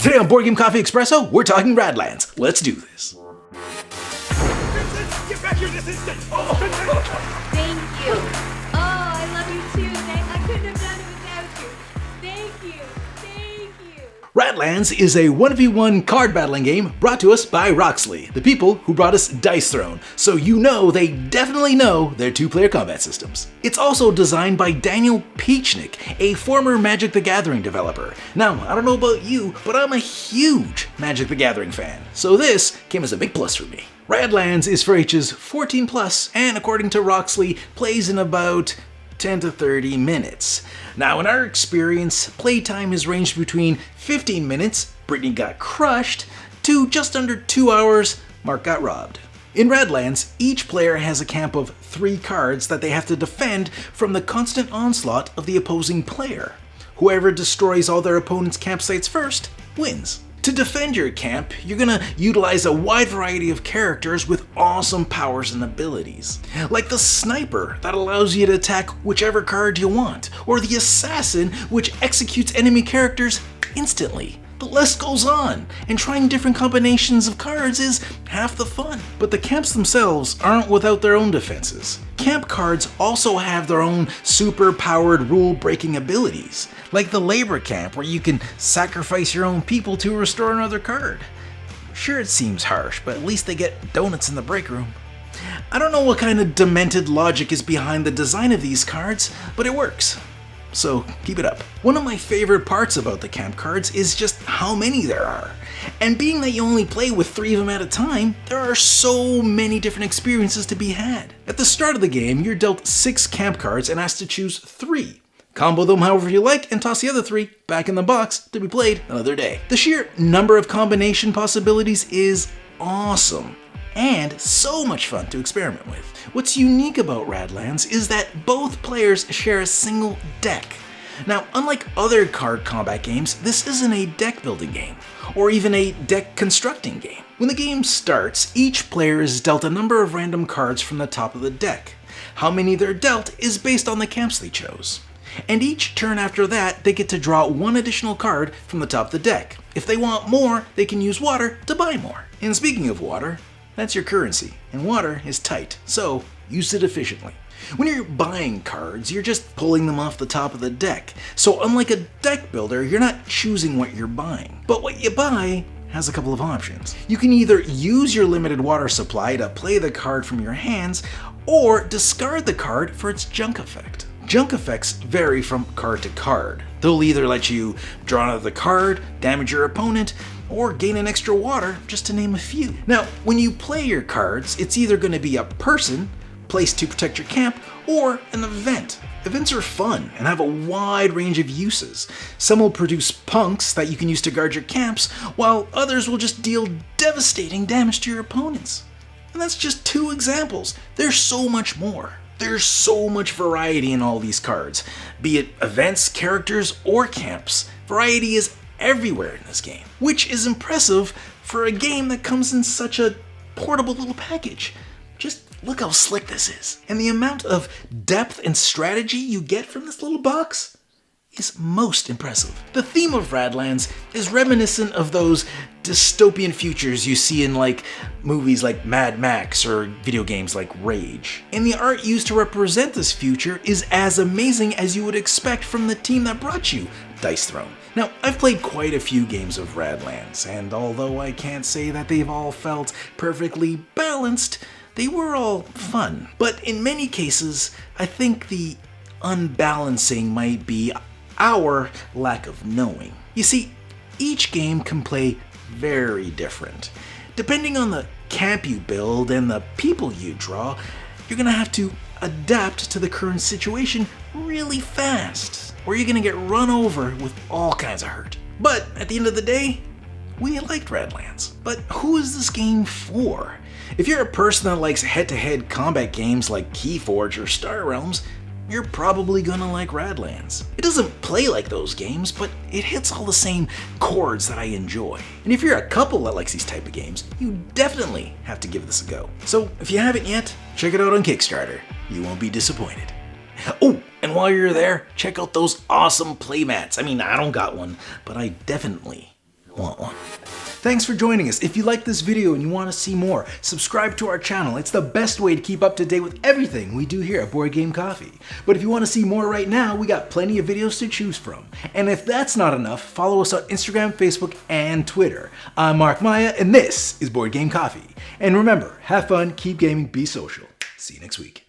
Today on Board Game Coffee Expresso, we're talking Radlands. Let's do this. Get back here this instant! Thank you. Oh, I love you too. I couldn't have done it without you. Thank you. Thank you. Radlands is a 1v1 card battling game brought to us by Roxley, the people who brought us Dice Throne, so you know they definitely know their two-player combat systems. It's also designed by Daniel Piechnick, a former Magic the Gathering developer. Now, I don't know about you, but I'm a huge Magic the Gathering fan, so this came as a big plus for me. Radlands is for ages 14 plus, and according to Roxley, plays in about 10 to 30 minutes. Now, in our experience, playtime has ranged between 15 minutes, Brittany got crushed, to just under 2 hours, Mark got robbed. In Radlands, each player has a camp of 3 cards that they have to defend from the constant onslaught of the opposing player. Whoever destroys all their opponent's campsites first wins. To defend your camp, you're gonna utilize a wide variety of characters with awesome powers and abilities. Like the sniper that allows you to attack whichever card you want, or the assassin which executes enemy characters instantly. The list goes on, and trying different combinations of cards is half the fun. But the camps themselves aren't without their own defenses. Camp cards also have their own super-powered rule-breaking abilities, like the labor camp where you can sacrifice your own people to restore another card. Sure, it seems harsh, but at least they get donuts in the break room. I don't know what kind of demented logic is behind the design of these cards, but it works. So keep it up. One of my favorite parts about the camp cards is just how many there are. And being that you only play with 3 of them at a time, there are so many different experiences to be had. At the start of the game, you're dealt 6 camp cards and asked to choose 3. Combo them however you like and toss the other 3 back in the box to be played another day. The sheer number of combination possibilities is awesome, and so much fun to experiment with. What's unique about Radlands is that both players share a single deck. Now, unlike other card combat games, this isn't a deck building game, or even a deck constructing game. When the game starts, each player is dealt a number of random cards from the top of the deck. How many they're dealt is based on the camps they chose. And each turn after that, they get to draw 1 additional card from the top of the deck. If they want more, they can use water to buy more. And speaking of water, that's your currency, and water is tight, so use it efficiently. When you're buying cards, you're just pulling them off the top of the deck, so unlike a deck builder, you're not choosing what you're buying. But what you buy has a couple of options. You can either use your limited water supply to play the card from your hands, or discard the card for its junk effect. Junk effects vary from card to card. They'll either let you draw another card, damage your opponent, or gain an extra water, just to name a few. Now, when you play your cards, it's either going to be a person, placed to protect your camp, or an event. Events are fun and have a wide range of uses. Some will produce punks that you can use to guard your camps, while others will just deal devastating damage to your opponents. And that's just 2 examples. There's so much more. There's so much variety in all these cards, be it events, characters, or camps. Variety is everywhere in this game, which is impressive for a game that comes in such a portable little package. Just look how slick this is. And the amount of depth and strategy you get from this little box is most impressive. The theme of Radlands is reminiscent of those dystopian futures you see in movies like Mad Max or video games like Rage. And the art used to represent this future is as amazing as you would expect from the team that brought you Dice Throne. Now, I've played quite a few games of Radlands, and although I can't say that they've all felt perfectly balanced, they were all fun. But in many cases, I think the unbalancing might be our lack of knowing. You see, each game can play very different. Depending on the camp you build and the people you draw, you're gonna have to adapt to the current situation really fast, or you're gonna get run over with all kinds of hurt. But at the end of the day, we liked Radlands. But who is this game for? If you're a person that likes head-to-head combat games like Keyforge or Star Realms, you're probably gonna like Radlands. It doesn't play like those games, but it hits all the same chords that I enjoy. And if you're a couple that likes these type of games, you definitely have to give this a go. So if you haven't yet, check it out on Kickstarter. You won't be disappointed. Oh, and while you're there, check out those awesome playmats. I mean, I don't got one, but I definitely Want one? Thanks for joining us. If you like this video and you want to see more, subscribe to our channel. It's the best way to keep up to date with everything we do here at Board Game Coffee. But if you want to see more right now, we got plenty of videos to choose from. And if that's not enough, follow us on Instagram, Facebook, and Twitter. I'm Mark Maya, and this is Board Game Coffee. And remember, have fun, keep gaming, be social. See you next week.